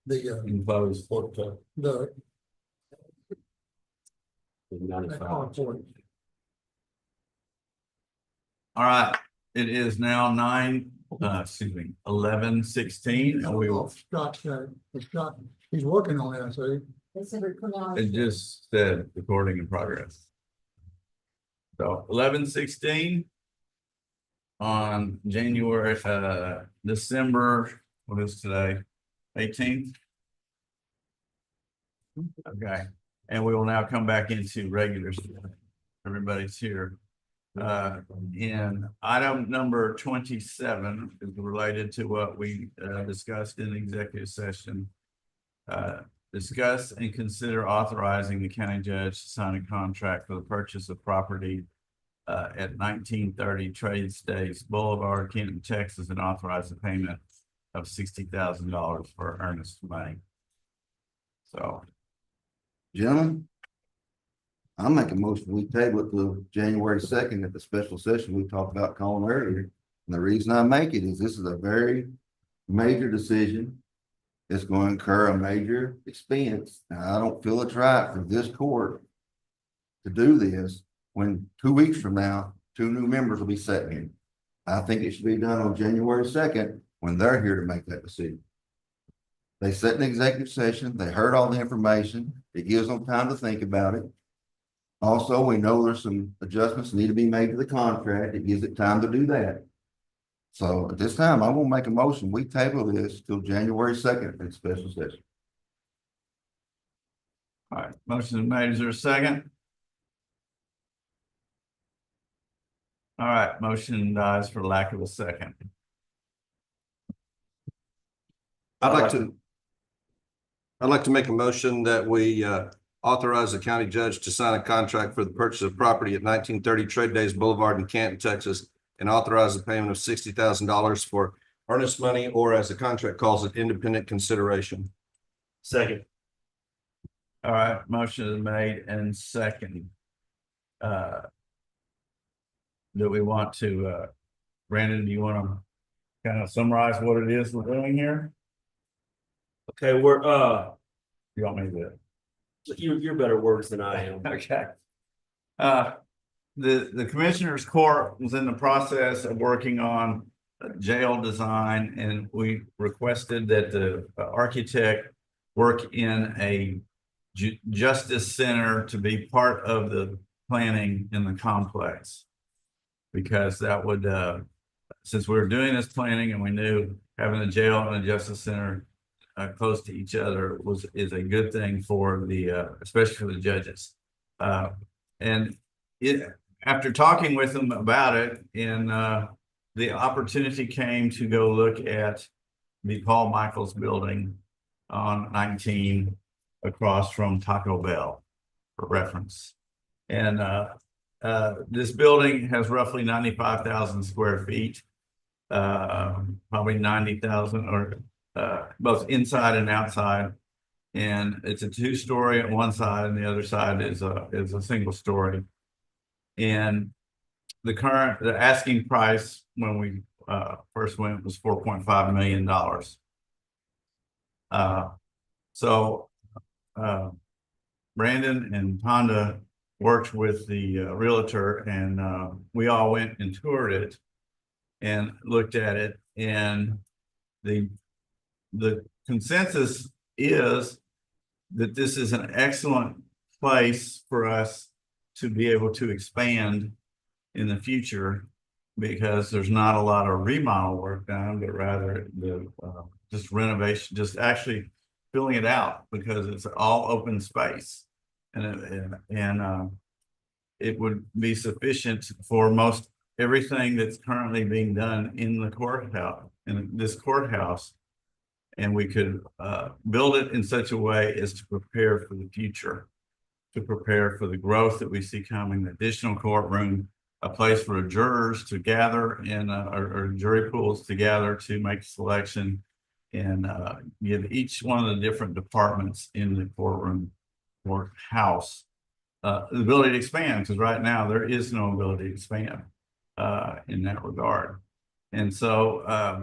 the, Enclosed. the. 95. carport. All right, it is now 11:16, and we will. Scott said, Scott, he's working on it, so. It just said recording in progress. So 11:16 on January, December, what is today? 18th. Okay, and we will now come back into regular. Everybody's here. In item number 27 is related to what we discussed in executive session. Discuss and consider authorizing the county judge to sign a contract for the purchase of property at 1930 Trades Days Boulevard, Kenton, Texas, and authorize the payment of $60,000 for earnest money. So, Gentlemen, I'll make a motion. We table it till January 2nd at the special session we talked about calling earlier. And the reason I make it is this is a very major decision. It's going to incur a major expense. Now, I don't feel it's right for this court to do this when 2 weeks from now, 2 new members will be sitting here. I think it should be done on January 2nd when they're here to make that decision. They sat in executive session. They heard all the information. It gives them time to think about it. Also, we know there's some adjustments need to be made to the contract. It gives it time to do that. So at this time, I will make a motion. We table this till January 2nd in special session. all right, motion is made. Is there a second? All right, motion dies for lack of a second. I'd like to make a motion that we authorize the county judge to sign a contract for the purchase of property at 1930 Trade Days Boulevard in Canton, Texas, and authorize the payment of $60,000 for earnest money, or as the contract calls it, independent consideration. Second. All right, motion is made and second. Do we want to, Brandon, do you want to kind of summarize what it is we're doing here? Okay, we're You want me to do it? you're better words than I am. Okay. The commissioner's court was in the process of working on a jail design, and we requested that the architect work in a justice center to be part of the planning in the complex. Because that would, since we were doing this planning and we knew having a jail and a justice center close to each other is a good thing for the especially for the judges. And after talking with them about it, and the opportunity came to go look at the Paul Michaels building on 19 across from Taco Bell for reference. And this building has roughly 95,000 square feet, probably 90,000 or both inside and outside. And it's a 2-story at one side, and the other side is a single story. And the asking price when we first went was $4.5 million. So Brandon and Tonda worked with the realtor, and we all went and toured it and looked at it, and the consensus is that this is an excellent place for us to be able to expand in the future, because there's not a lot of remodel work done, but rather the just renovation, just actually filling it out, because it's all open space. And it would be sufficient for most everything that's currently being done in the courthouse, in this courthouse. And we could build it in such a way as to prepare for the future, to prepare for the growth that we see coming, additional courtroom, a place for jurors to gather in, or jury pools to gather to make a selection, and give each one of the different departments in the courthouse the ability to expand, because right now there is no ability to expand in that regard. And so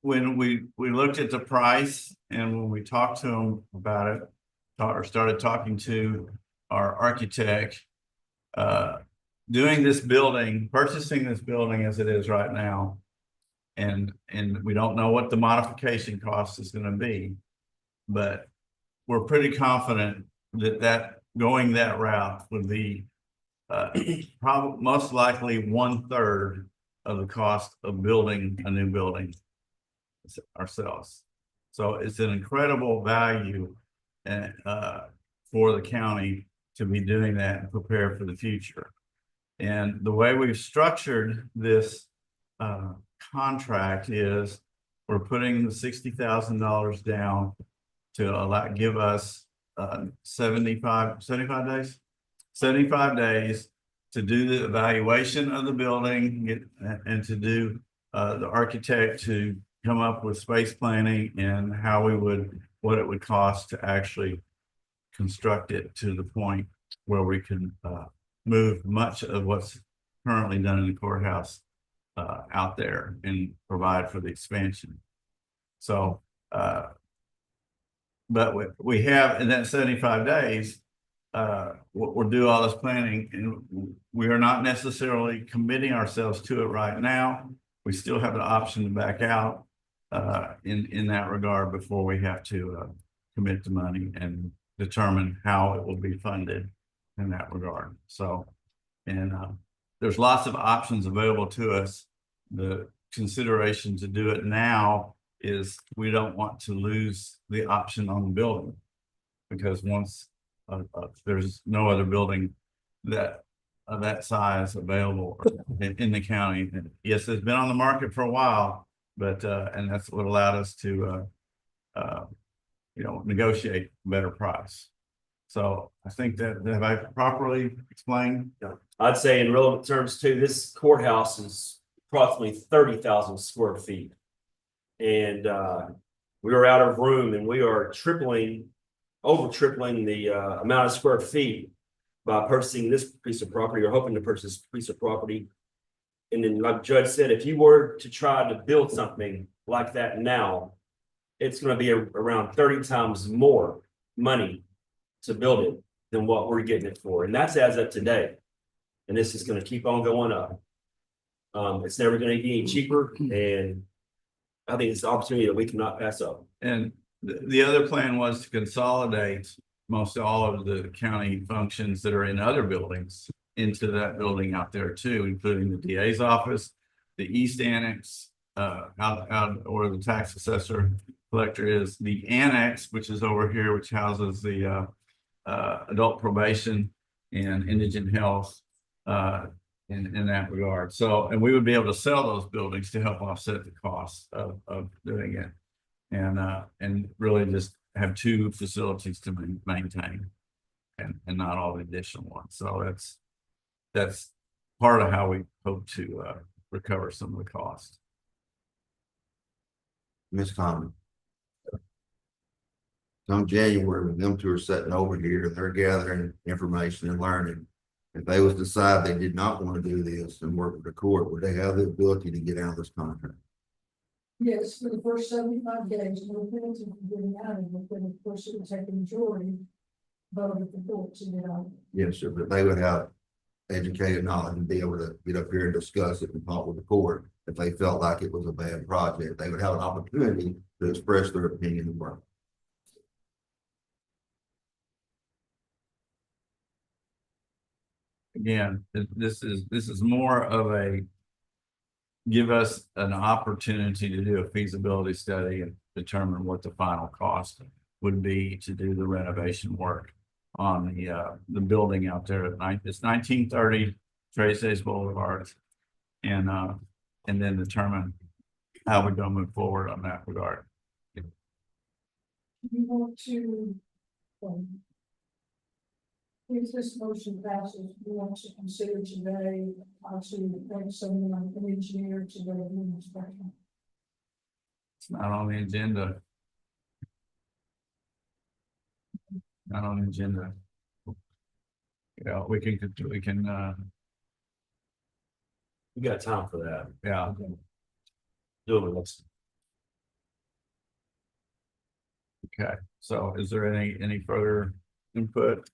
when we looked at the price and when we talked to them about it, or started talking to our architect, doing this building, purchasing this building as it is right now, and we don't know what the modification cost is going to be, but we're pretty confident that going that route would be probably most likely 1/3 of the cost of building a new building ourselves. So it's an incredible value for the county to be doing that and prepare for the future. And the way we've structured this contract is we're putting the $60,000 down to give us 75 days. 75 days to do the evaluation of the building and to do the architect to come up with space planning and what it would cost to actually construct it to the point where we can move much of what's currently done in the courthouse out there and provide for the expansion. So, but we have in that 75 days, we'll do all this planning, and we are not necessarily committing ourselves to it right now. We still have an option to back out in that regard before we have to commit the money and determine how it will be funded in that regard. So, and there's lots of options available to us. The consideration to do it now is we don't want to lose the option on the building, because once there's no other building that size available in the county. And yes, it's been on the market for a while, but and that's what allowed us to negotiate a better price. So I think that have I properly explained? Yeah. I'd say in relative terms too, this courthouse is approximately 30,000 square feet. And we are out of room, and we are over tripling the amount of square feet by purchasing this piece of property, or hoping to purchase this piece of property. And then, like Judge said, if you were to try to build something like that now, it's going to be around 30 times more money to build it than what we're getting it for. And that's as of today. And this is going to keep on going up. It's never going to get any cheaper. And I think it's an opportunity that we cannot pass up. And the other plan was to consolidate most all of the county functions that are in other buildings into that building out there too, including the DA's office, the East Annex, out where the tax assessor collector is, the annex, which is over here, which houses the adult probation and indigent health in that regard. So, and we would be able to sell those buildings to help offset the cost of doing it. And really just have two facilities to maintain and not all the additional ones. So that's part of how we hope to recover some of the cost. Ms. Conlon. Come January, when them two are sitting over here, they're gathering information and learning. If they was decide they did not want to do this and work with the court, would they have the ability to get out of this contract? Yes, for the first 75 days, no penalty for getting out of it, but of course it would take a majority vote of the court to get out. Yes, sir, but they would have educated knowledge and be able to get up here and discuss it and talk with the court. If they felt like it was a bad project, they would have an opportunity to express their opinion and work. Again, this is more of a give us an opportunity to do a feasibility study and determine what the final cost would be to do the renovation work on the building out there at night. It's 1930 Trace Days Boulevard, and then determine how we're going to move forward on that regard. You want to, if this motion passes, you want to consider today, actually, bring someone like an engineer to go and inspect. It's not on the agenda. Not on the agenda. Yeah, we can, We got time for that. yeah. Do it. Okay, so is there any further input?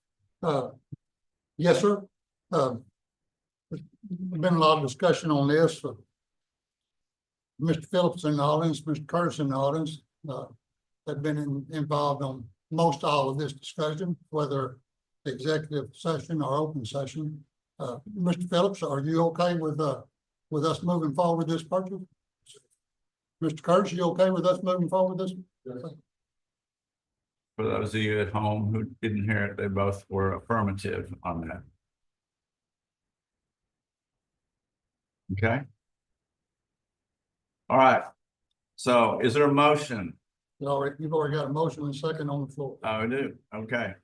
Yes, sir. There's been a lot of discussion on this. Mr. Phillips in the audience, Mr. Curtis in the audience, have been involved on most all of this discussion, whether executive session or open session. Mr. Phillips, are you okay with us moving forward with this purchase? Mr. Curtis, you okay with us moving forward with this? For those of you at home who didn't hear it, they both were affirmative on that. Okay. All right. So is there a motion? You've already got a motion and a second on the floor. Oh, I do. Okay.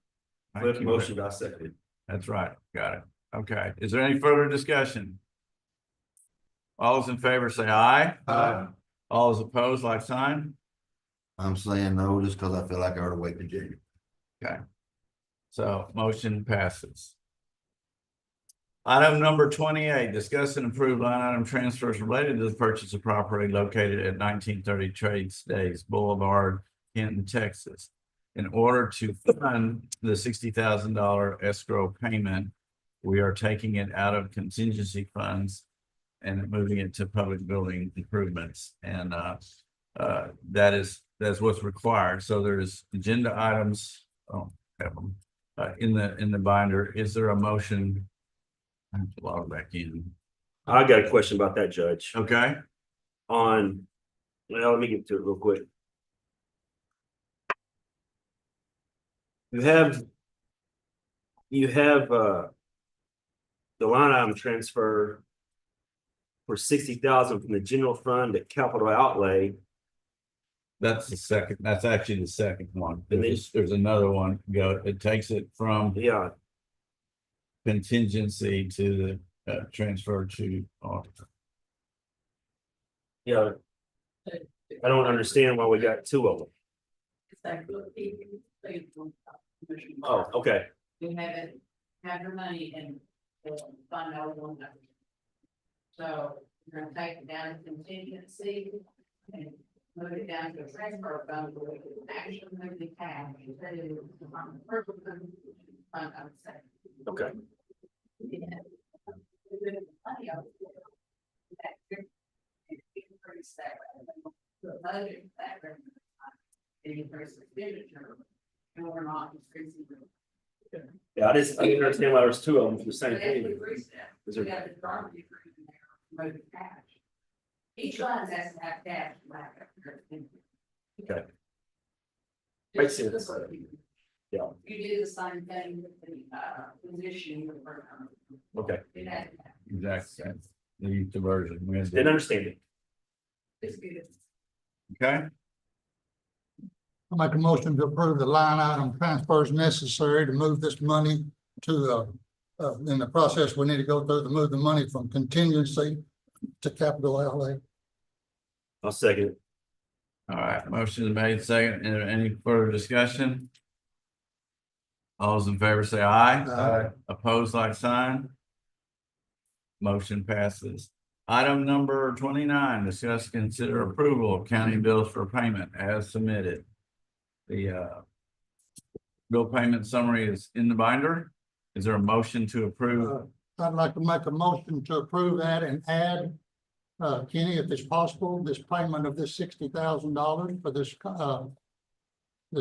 Thank Cliff you. motion, I second. That's right. Got it. Okay. Is there any further discussion? All those in favor say aye. Aye. All those opposed, like sign. I'm saying no, just because I feel like I ought to wait to January. Okay. So motion passes. Item number 28, discuss and approve line item transfers related to the purchase of property located at 1930 Trades Days Boulevard, Kenton, Texas. In order to fund the $60,000 escrow payment, we are taking it out of contingency funds and moving it to public building improvements. And that's what's required. So there's agenda items. Oh, have them in the binder. Is there a motion? I have to log back in. I got a question about that, Judge. Okay. Well, let me get to it real quick. You have the line item transfer for 60,000 from the general fund to capital outlay. That's the second. That's actually the second one. And There's another one. It takes it from Yeah, contingency to the transfer to auditor. yeah. I don't understand why we got two of them. Oh, okay. We haven't had your money and fund out one number. So we're gonna take it down to contingency and move it down to a transfer fund where we can actually move the cash instead of the purple fund, I would say. Okay. Yeah. Money out that increase that the budget that increase expenditure and we're not increasing. Yeah, I didn't understand why there's two of them for the same But as we thing. increase that, Is we there- got the property agreement there, move cash. Each line has to have cash. Okay. Makes sense. Yeah. You do the same thing with the position you were. Okay. It had to have- Exactly. The diversion. We had to- Didn't understand it. It's good. Okay. I make a motion to approve the line item transfers necessary to move this money to, in the process, we need to go through to move the money from contingency to capital outlay. I'll second it. All right. Motion is made second. Any further discussion? All those in favor say aye. Aye. Opposed, like sign. Motion passes. Item number 29, discuss, consider approval of county bills for payment as submitted. The bill payment summary is in the binder. Is there a motion to approve? I'd like to make a motion to approve that and add, Kenny, if it's possible, this payment of this $60,000 for this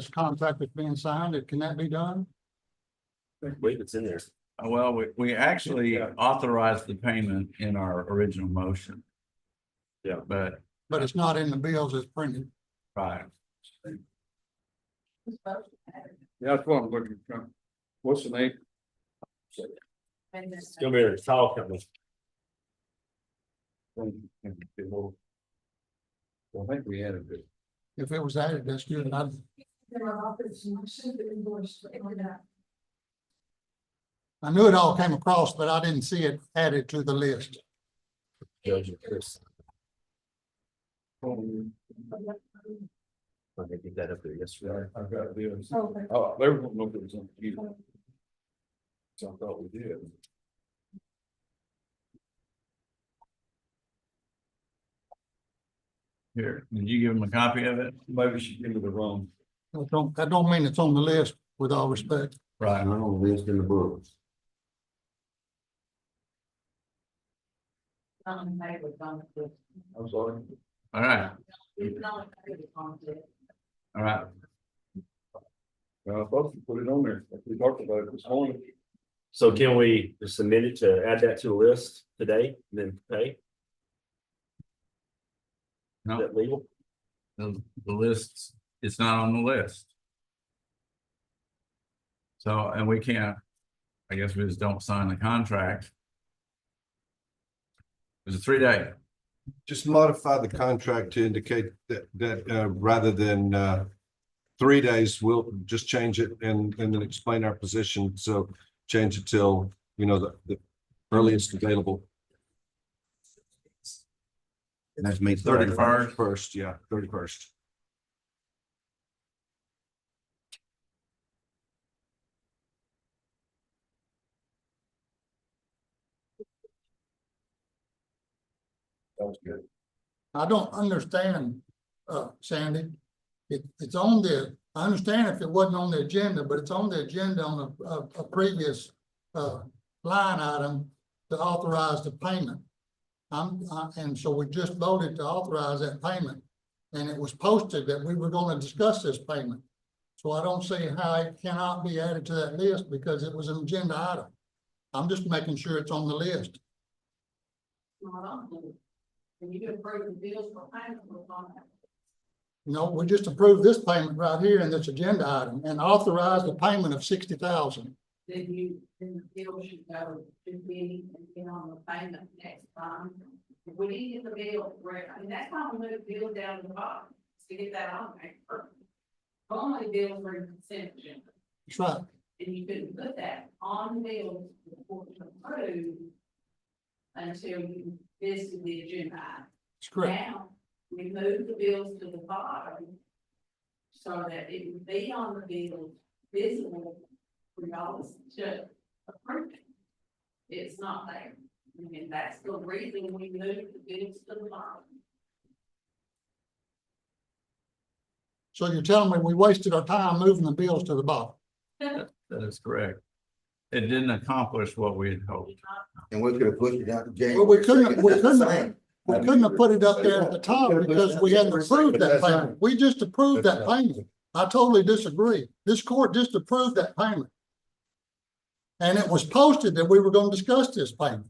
contract that's being signed. Can that be done? Wait, it's in there. Well, we actually authorized the payment in our original motion. Yeah. But, But it's not in the bills as printed. right. Yeah, that's what I'm looking for. What's the name? And It's gonna be a tile company. I think we added it. If it was added, that's good. I knew it all came across, but I didn't see it added to the list. Judge and Chris. I did get that up there yesterday. I've got this. Okay. Oh, they were gonna look at something. So I thought we did. Here, did you give him a copy of it? Maybe she gave me the wrong. That don't mean it's on the list, with all respect. Right. Not on the list in the books. Some paper, some. I'm sorry. All right, It's not a paper conflict. all right. Well, I thought you put it on there, like we talked about it this morning. So can we just amend it to add that to the list today, and then pay? Is No, that legal? the list, it's not on the list. So, and we can't, I guess we just don't sign the contract. It was a 3-day. Just modify the contract to indicate that rather than 3 days, we'll just change it and then explain our position. So change it till, the earliest available. And that's May 31st. First, yeah, 31st. Sounds good. I don't understand, Sandy. It's on I understand if it wasn't on the agenda, but it's on the agenda on a previous, line item to authorize the payment. And so we just voted to authorize that payment. And it was posted that we were gonna discuss this payment. So I don't see how it cannot be added to that list because it was an agenda item. I'm just making sure it's on the list. Not on there. And you approve the bills for payment was on that. No, we just approved this payment right here in this agenda item and authorized the payment of 60,000. Then the bill should go to me and get on the payment next time. If we didn't get the bill, that's why we moved the bill down to the bottom, to get that on there. Only bills for consent agenda, That's right. and you couldn't put that on the bill before it's approved until you visited the agenda item. That's correct. Now, we moved the bills to the bottom so that it would be on the bill visible for y'all to approve it. It's not there. I mean, that's the reason we moved the bills to the bottom. So you're telling me we wasted our time moving the bills to the bottom? That is correct. It didn't accomplish what we had hoped. And we could have pushed it out to January. Well, we couldn't Same. have put it up there at the top because we hadn't approved that payment. We just approved that payment. I totally disagree. This court just approved that payment. And it was posted that we were gonna discuss this payment.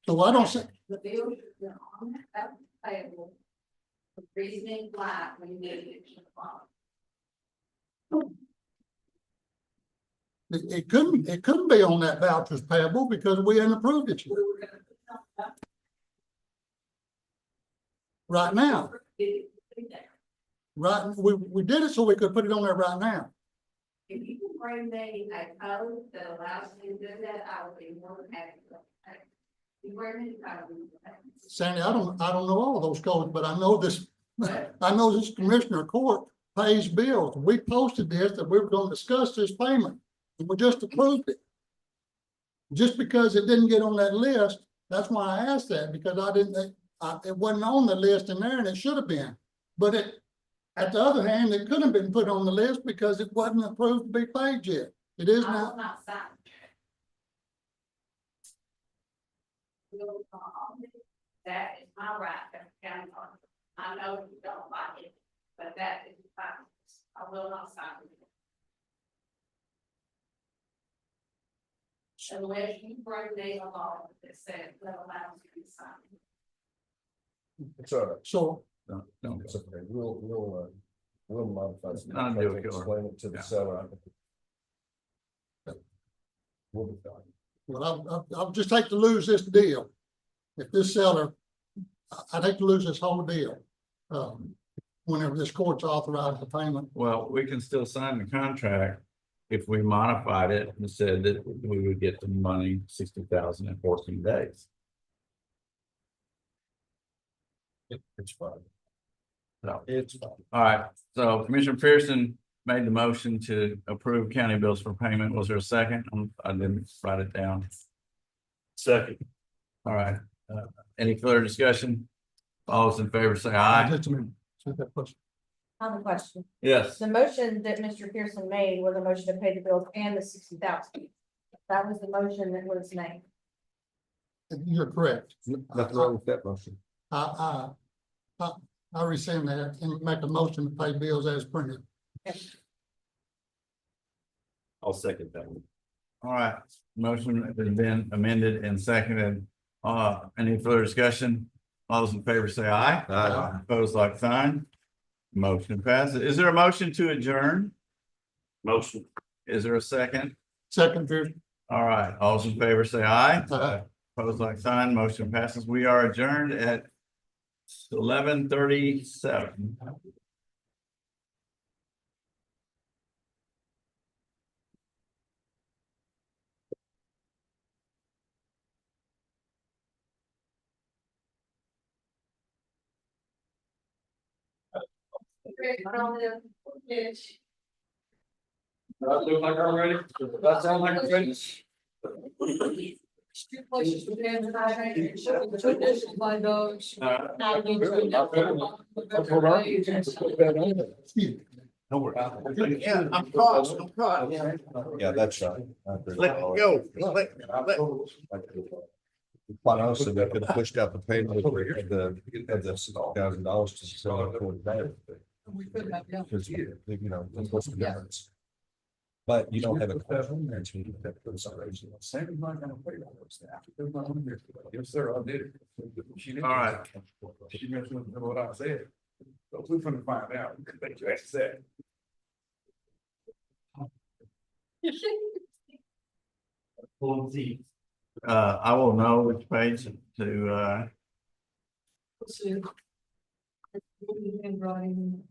So I don't see, The bill should be on that table. The reasoning why we moved it to the bottom. it couldn't be on that vouchers payable because we hadn't approved it yet. We were gonna put that. Right now, It would be there. right, we did it so we could put it on there right now. If you can bring me a code that allows me to do that, I would be more than happy to. You bring me a code. Sandy, I don't know all of those codes, but I know this, I know this commissioner court pays bills. We posted this, that we were gonna discuss this payment, and we just approved it. Just because it didn't get on that list, that's why I asked that, because it wasn't on the list in there, and it should have been. But at the other hand, it couldn't have been put on the list because it wasn't approved to be paid yet. It is I now. will not sign. That is my right as a county clerk. I know you don't like it, but that is fine. I will not sign it. Unless you bring me a law that says that allows you to sign. It's all right. So, No. It's okay. We'll modify. some Not a deal contract, killer. Explain it to the Yeah. seller. We'll be fine. well, I'll just hate to lose this deal. If this seller, I'd hate to lose this whole deal. Whenever this court's authorized the payment. Well, we can still sign the contract if we modified it and said that we would get the money 60,000 in 14 days. It's fine. So, It's fine. all right, so Commissioner Pearson made the motion to approve county bills for payment. Was there a second? I didn't write it down. Second. All right, any further discussion? All those in favor say aye. Just a minute. Say that question. I have a question. Yes, The motion that Mr. Pearson made was a motion to pay the bills and the 60,000. That was the motion that was made. You're correct. Nothing wrong with that motion. I rescind that and make a motion to pay bills as printed. I'll second that one. all right. Motion has been amended and seconded. Any further discussion? All those in favor say aye. Aye. Opposed, like sign. Motion passes. Is there a motion to adjourn? Motion. Is there a second? Second, Pearson. All right, all those in favor say aye. Aye. Opposed, like sign. Motion passes. We are adjourned at 11:37. That look like I'm ready? That sound like I'm ready? Two places for Dan and I, two dishes by dogs. Now we need to- That's what I- put that on there. Yeah, I'm caught. I'm caught. Yeah, that's right. Let go. Quite honestly, that could have pushed out the payment of the $1,000 to sell it for the We could have, yeah. because you know, what's the difference? But you don't have a question. That's what you have to put some raise. Sandy's not gonna pay all those staff. There's not one here. Yes, sir, I did it. She didn't- All right. She mentioned what I said. So we're gonna find out. Thank you, actually said. I will know which page to, Let's see. Handwriting.